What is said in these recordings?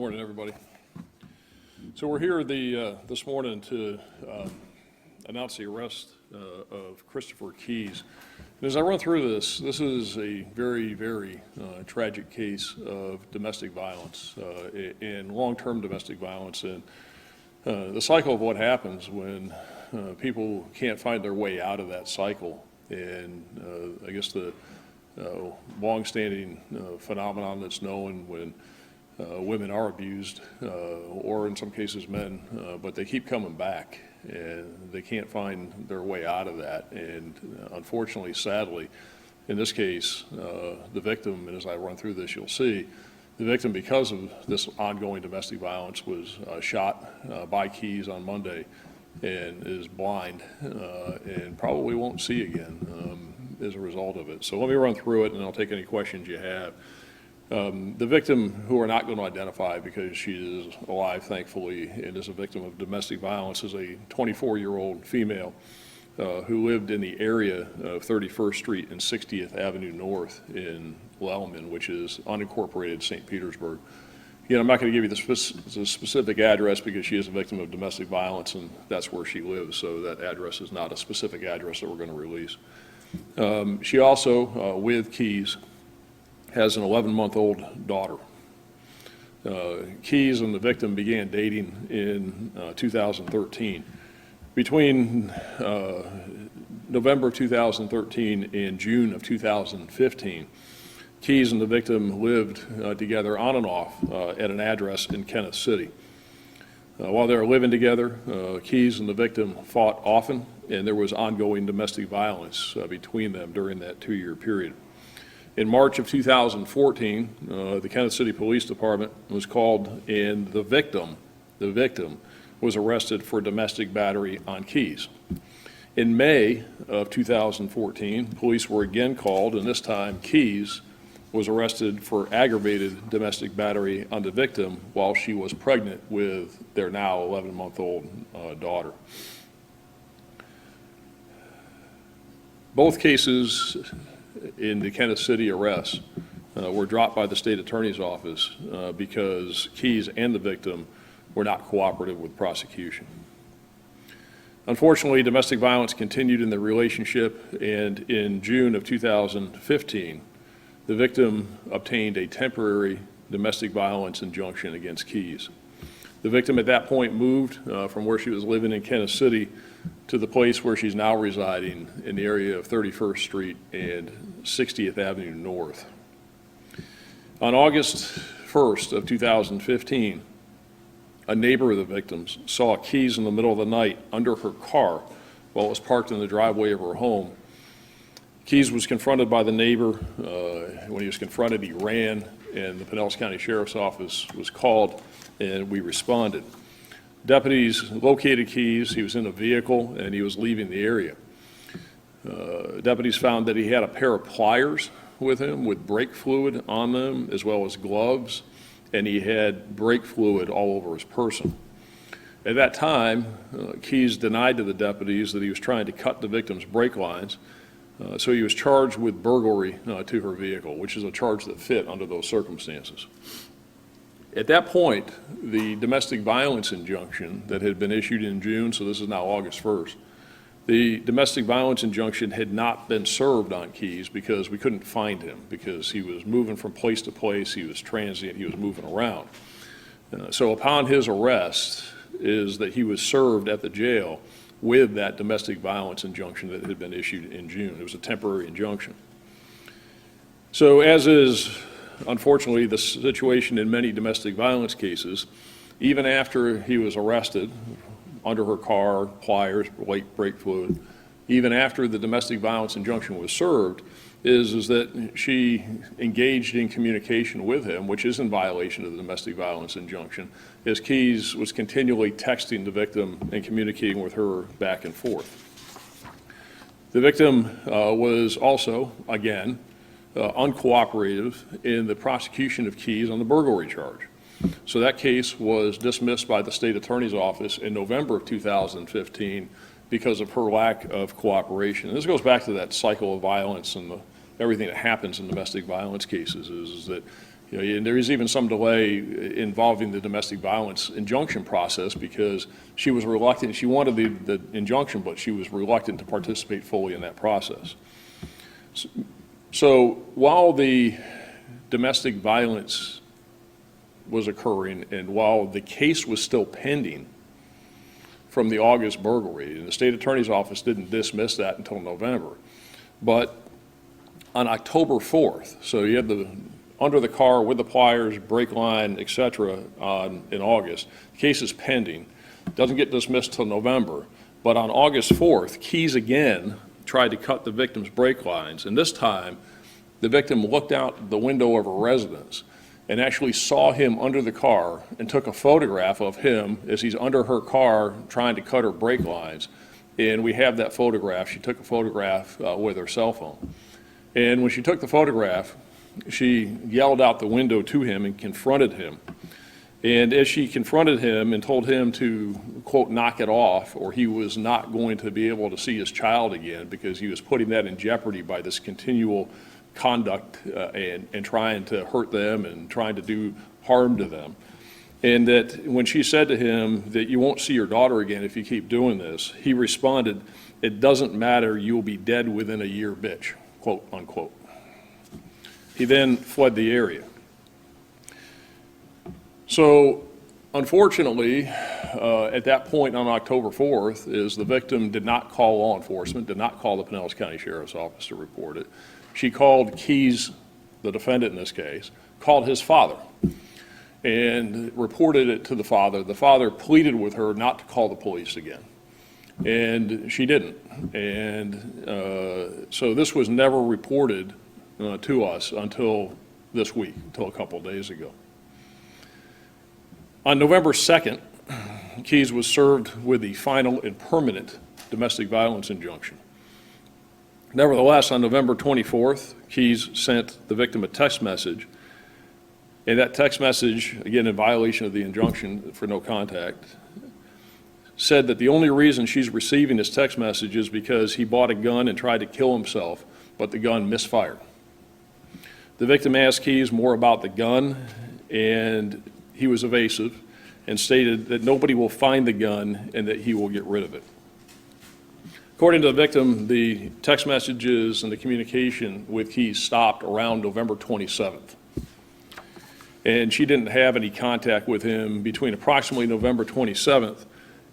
morning, everybody. So we're here this morning to announce the arrest of Christopher Keyes. And as I run through this is a very, very tragic case of domestic violence and long-term domestic violence, and the cycle of what happens when people can't find their way out of that cycle. And I guess the long-standing phenomenon that's known when women are abused, or in some cases men, but they keep coming back and they can't find their way out of that. And unfortunately, sadly, in this case, the victim, and as I run through this, you'll see, the victim, because of this ongoing domestic violence, was shot by Keyes on Monday and is blind and probably won't see again as a result of it. So let me run through it and I'll take any questions you have. The victim, who we're not going to identify because she is alive, thankfully, and is a victim of domestic violence, is a 24-year-old female who lived in the area of 31st Street and 60th Avenue North in Lealman, which is unincorporated St. Petersburg. Again, I'm not going to give you the specific address because she is a victim of domestic violence and that's where she lives, so that address is not a specific address that we're going to release. She also, with Keyes, has an 11-month-old daughter. Keyes and the victim began dating in 2013. Between November of 2013 and June of 2015, Keyes and the victim lived together on and off at an address in Kenneth City. While they were living together, Keyes and the victim fought often, and there was ongoing domestic violence between them during that 2-year period. In March of 2014, the Kenneth City Police Department was called, and the victim was arrested for domestic battery on Keyes. In May of 2014, police were again called, and this time Keyes was arrested for aggravated domestic battery on the victim while she was pregnant with their now 11-month-old daughter. Both cases in the Kenneth City arrests were dropped by the state attorney's office because Keyes and the victim were not cooperative with prosecution. Unfortunately, domestic violence continued in the relationship, and in June of 2015, the victim obtained a temporary domestic violence injunction against Keyes. The victim at that point moved from where she was living in Kenneth City to the place where she's now residing in the area of 31st Street and 60th Avenue North. On August 1st of 2015, a neighbor of the victims saw Keyes in the middle of the night under her car while it was parked in the driveway of her home. Keyes was confronted by the neighbor. When he was confronted, he ran, and the Pinellas County Sheriff's Office was called, and we responded. Deputies located Keyes. He was in a vehicle, and he was leaving the area. Deputies found that he had a pair of pliers with him with brake fluid on them, as well as gloves, and he had brake fluid all over his person. At that time, Keyes denied to the deputies that he was trying to cut the victim's brake lines, so he was charged with burglary to her vehicle, which is a charge that fit under those circumstances. At that point, the domestic violence injunction that had been issued in June, so this is now August 1st, the domestic violence injunction had not been served on Keyes because we couldn't find him, because he was moving from place to place, he was transient, he was moving around. So upon his arrest is that he was served at the jail with that domestic violence injunction that had been issued in June. It was a temporary injunction. So as is unfortunately the situation in many domestic violence cases, even after he was arrested under her car, pliers, brake fluid, even after the domestic violence injunction was served, is that she engaged in communication with him, which is in violation of the domestic violence injunction, as Keyes was continually texting the victim and communicating with her back and forth. The victim was also, again, uncooperative in the prosecution of Keyes on the burglary charge. So that case was dismissed by the state attorney's office in November of 2015 because of her lack of cooperation. And this goes back to that cycle of violence and everything that happens in domestic violence cases is that You know, and there is even some delay involving the domestic violence injunction process because she was reluctant. She wanted the injunction, but she was reluctant to participate fully in that process. So while the domestic violence was occurring and while the case was still pending from the August burglary, and the state attorney's office didn't dismiss that until November, but on October 4th, so you had the under the car with the pliers, brake line, et cetera, in August. The case is pending. Doesn't get dismissed till November. But on August 4th, Keyes again tried to cut the victim's brake lines. And this time, the victim looked out the window of her residence and actually saw him under the car and took a photograph of him as he's under her car trying to cut her brake lines. And we have that photograph. She took a photograph with her cell phone. And when she took the photograph, she yelled out the window to him and confronted him. And as she confronted him and told him to, quote, knock it off, or he was not going to be able to see his child again because he was putting that in jeopardy by this continual conduct and trying to hurt them and trying to do harm to them. And that when she said to him that you won't see your daughter again if you keep doing this, he responded, "It doesn't matter, you'll be dead within a year, bitch," quote, unquote. He then fled the area. So unfortunately, at that point on October 4th, is the victim did not call law enforcement, did not call the Pinellas County Sheriff's Office to report it. She called Keyes, the defendant in this case, called his father and reported it to the father. The father pleaded with her not to call the police again, and she didn't. And so this was never reported to us until this week, until a couple of days ago. On November 2nd, Keyes was served with the final and permanent domestic violence injunction. Nevertheless, on November 24th, Keyes sent the victim a text message, and that text message, again in violation of the injunction for no contact, said that the only reason she's receiving this text message is because he bought a gun and tried to kill himself, but the gun misfired. The victim asked Keyes more about the gun, and he was evasive and stated that nobody will find the gun and that he will get rid of it. According to the victim, the text messages and the communication with Keyes stopped around November 27th. And she didn't have any contact with him between approximately November 27th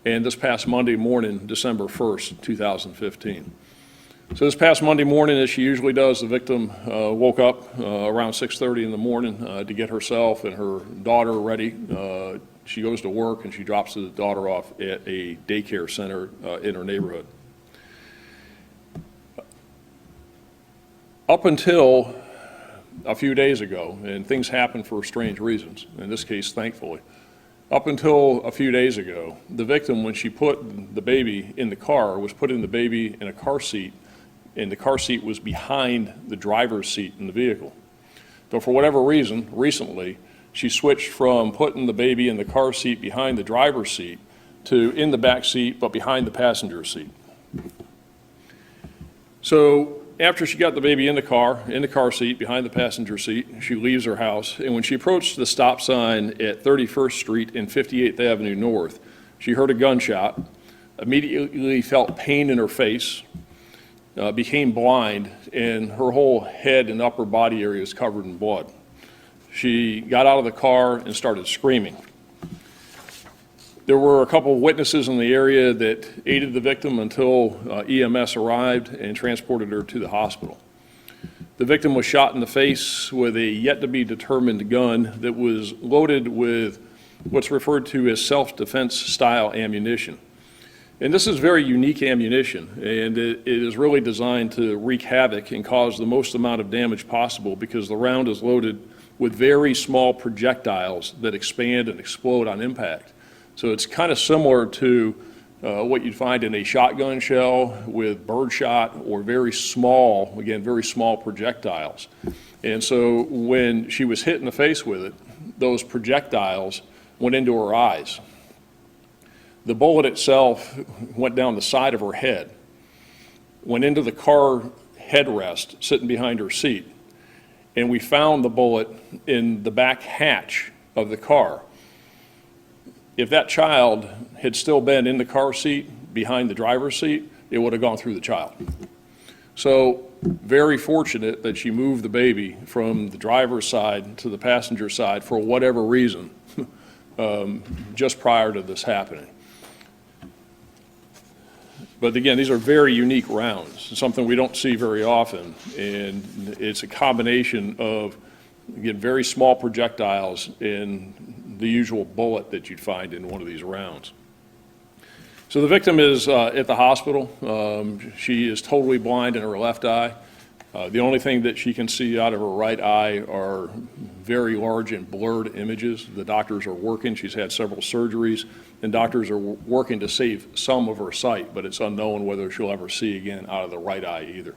and this past Monday morning, December 1st, 2015. So this past Monday morning, as she usually does, the victim woke up around 6:30 in the morning to get herself and her daughter ready. She goes to work and she drops the daughter off at a daycare center in her neighborhood. Up until a few days ago, and things happen for strange reasons, in this case, thankfully, up until a few days ago, the victim, when she put the baby in the car, was putting the baby in a car seat, and the car seat was behind the driver's seat in the vehicle. So for whatever reason, recently, she switched from putting the baby in the car seat behind the driver's seat to in the back seat, but behind the passenger seat. So after she got the baby in the car seat, behind the passenger seat, she leaves her house, and when she approached the stop sign at 31st Street and 58th Avenue North, she heard a gunshot, immediately felt pain in her face, became blind, and her whole head and upper body area is covered in blood. She got out of the car and started screaming. There were a couple of witnesses in the area that aided the victim until EMS arrived and transported her to the hospital. The victim was shot in the face with a yet-to-be-determined gun that was loaded with what's referred to as self-defense style ammunition. And this is very unique ammunition, and it is really designed to wreak havoc and cause the most amount of damage possible because the round is loaded with very small projectiles that expand and explode on impact. So it's kind of similar to what you'd find in a shotgun shell with birdshot or very small, again, very small projectiles. And so when she was hit in the face with it, those projectiles went into her eyes. The bullet itself went down the side of her head, went into the car headrest sitting behind her seat, and we found the bullet in the back hatch of the car. If that child had still been in the car seat behind the driver's seat, it would have gone through the child. So very fortunate that she moved the baby from the driver's side to the passenger side for whatever reason just prior to this happening. But again, these are very unique rounds, something we don't see very often, and it's a combination of, again, very small projectiles in the usual bullet that you'd find in one of these rounds. So the victim is at the hospital. She is totally blind in her left eye. The only thing that she can see out of her right eye are very large and blurred images. The doctors are working. She's had several surgeries, and doctors are working to save some of her sight, but it's unknown whether she'll ever see again out of the right eye either.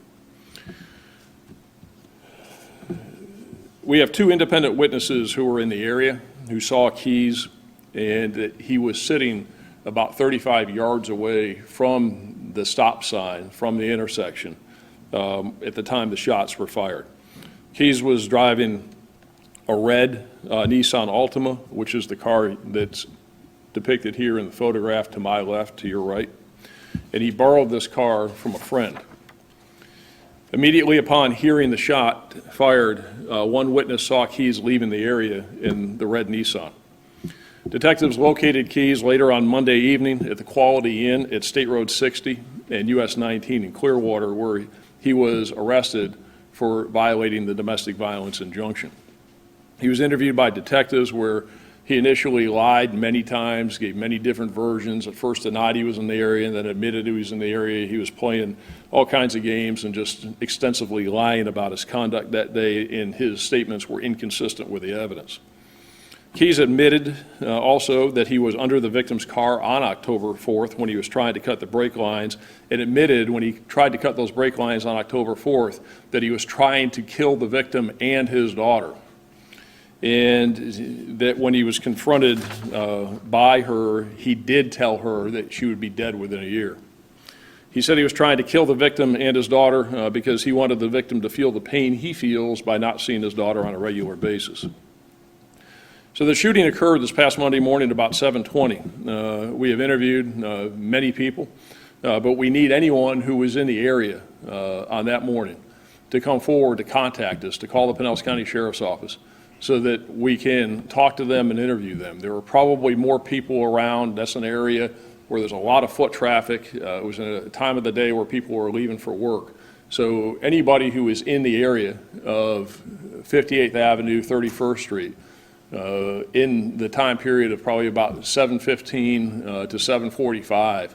We have two independent witnesses who were in the area who saw Keyes, and that he was sitting about 35 yards away from the stop sign, from the intersection, at the time the shots were fired. Keyes was driving a red Nissan Altima, which is the car that's depicted here in the photograph to my left, to your right, and he borrowed this car from a friend. Immediately upon hearing the shot fired, one witness saw Keyes leaving the area in the red Nissan. Detectives located Keyes later on Monday evening at the Quality Inn at State Road 60 and US 19 in Clearwater, where he was arrested for violating the domestic violence injunction. He was interviewed by detectives where he initially lied many times, gave many different versions. At first denied he was in the area, and then admitted he was in the area. He was playing all kinds of games and just extensively lying about his conduct that day, and his statements were inconsistent with the evidence. Keyes admitted also that he was under the victim's car on October 4th when he was trying to cut the brake lines, and admitted when he tried to cut those brake lines on October 4th that he was trying to kill the victim and his daughter. And that when he was confronted by her, he did tell her that she would be dead within a year. He said he was trying to kill the victim and his daughter because he wanted the victim to feel the pain he feels by not seeing his daughter on a regular basis. So the shooting occurred this past Monday morning at about 7:20. We have interviewed many people, but we need anyone who was in the area on that morning to come forward to contact us, to call the Pinellas County Sheriff's Office, so that we can talk to them and interview them. There were probably more people around. That's an area where there's a lot of foot traffic. It was a time of the day where people were leaving for work. So anybody who is in the area of 58th Avenue, 31st Street, in the time period of probably about 7:15 to 7:45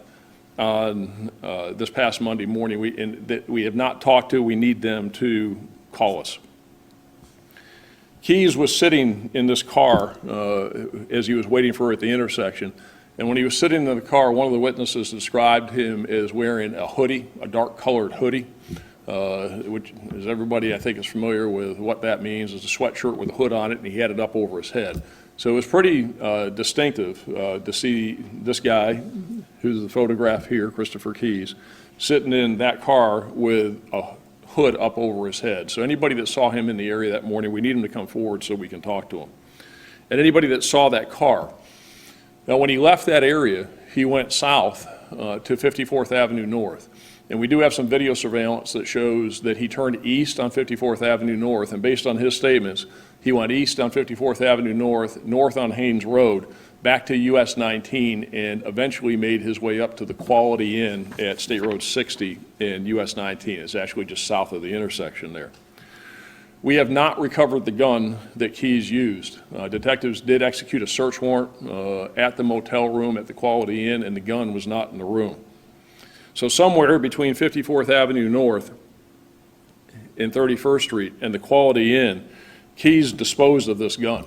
on this past Monday morning, that we have not talked to, we need them to call us. Keyes was sitting in this car as he was waiting for her at the intersection. And when he was sitting in the car, one of the witnesses described him as wearing a hoodie, a dark colored hoodie, which is everybody I think is familiar with what that means. It's a sweatshirt with a hood on it, and he had it up over his head. So it was pretty distinctive to see this guy, who's the photograph here, Christopher Keyes, sitting in that car with a hood up over his head. So anybody that saw him in the area that morning, we need him to come forward so we can talk to him. And anybody that saw that car. Now, when he left that area, he went south to 54th Avenue North. And we do have some video surveillance that shows that he turned east on 54th Avenue North, and based on his statements, he went east on 54th Avenue North, north on Haynes Road, back to US 19, and eventually made his way up to the Quality Inn at State Road 60 and US 19. It's actually just south of the intersection there. We have not recovered the gun that Keyes used. Detectives did execute a search warrant at the motel room at the Quality Inn, and the gun was not in the room. So somewhere between 54th Avenue North and 31st Street and the Quality Inn, Keyes disposed of this gun.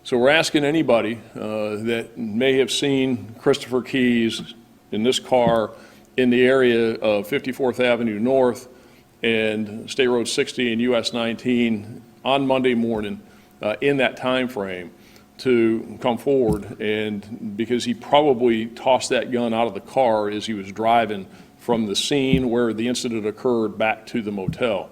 So we're asking anybody that may have seen Christopher Keyes in this car in the area of 54th Avenue North and State Road 60 and US 19 on Monday morning in that time frame to come forward, and because he probably tossed that gun out of the car as he was driving from the scene where the incident occurred back to the motel.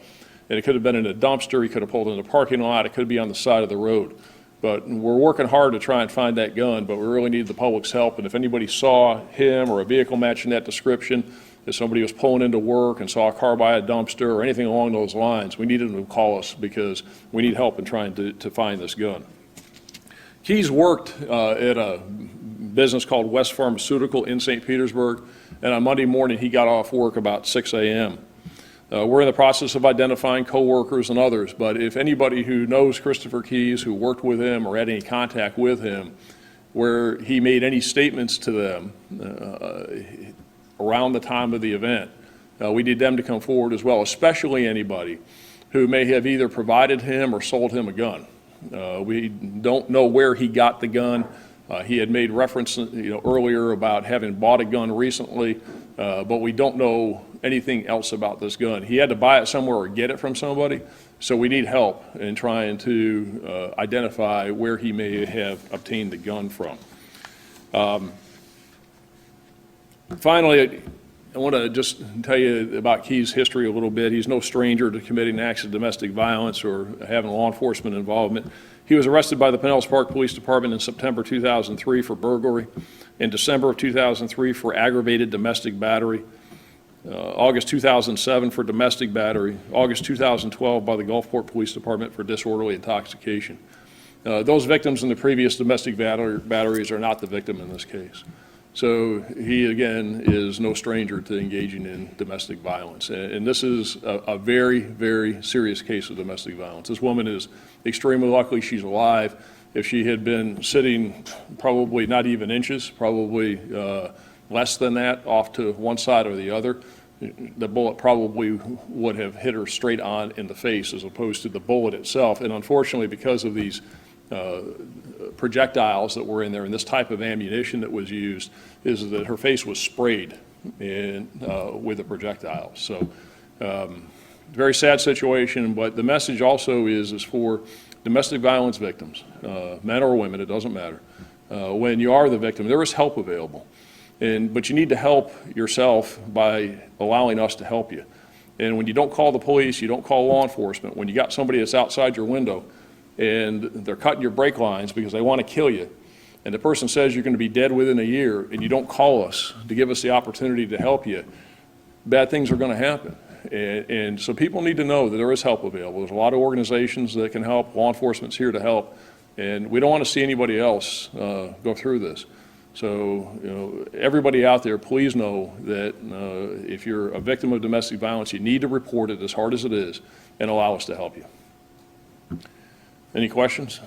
And it could have been in a dumpster, he could have pulled in a parking lot, it could be on the side of the road. But we're working hard to try and find that gun, but we really need the public's help. And if anybody saw him or a vehicle matching that description, if somebody was pulling into work and saw a car by a dumpster or anything along those lines, we need them to call us because we need help in trying to find this gun. Keys worked at a business called West Pharmaceutical in St. Petersburg, and on Monday morning he got off work about 6 a.m. We're in the process of identifying coworkers and others, but if anybody who knows Christopher Keys, who worked with him or had any contact with him, where he made any statements to them around the time of the event, we need them to come forward as well, especially anybody who may have either provided him or sold him a gun. We don't know where he got the gun. He had made reference earlier about having bought a gun recently, but we don't know anything else about this gun. He had to buy it somewhere or get it from somebody, so we need help in trying to identify where he may have obtained the gun from. Finally, I want to just tell you about Keys' history a little bit. He's no stranger to committing acts of domestic violence or having law enforcement involvement. He was arrested by the Pinellas Park Police Department in September 2003 for burglary, in December of 2003 for aggravated domestic battery, August 2007 for domestic battery, August 2012 by the Gulfport Police Department for disorderly intoxication. Those victims in the previous domestic batteries are not the victim in this case. So he, again, is no stranger to engaging in domestic violence. And this is a very, very serious case of domestic violence. This woman is extremely lucky she's alive. If she had been sitting probably not even inches, probably less than that off to one side or the other, the bullet probably would have hit her straight on in the face as opposed to the bullet itself. And unfortunately, because of these projectiles that were in there and this type of ammunition that was used, is that her face was sprayed with the projectiles. So very sad situation, but the message also is for domestic violence victims, men or women, it doesn't matter. When you are the victim, there is help available. But you need to help yourself by allowing us to help you. And when you don't call the police, you don't call law enforcement, when you got somebody that's outside your window and they're cutting your brake lines because they want to kill you, and the person says you're going to be dead within a year, and you don't call us to give us the opportunity to help you, bad things are going to happen. And so people need to know that there is help available. There's a lot of organizations that can help. Law enforcement's here to help, and we don't want to see anybody else go through this. So, everybody out there, please know that if you're a victim of domestic violence, you need to report it as hard as it is and allow us to help you. Any questions?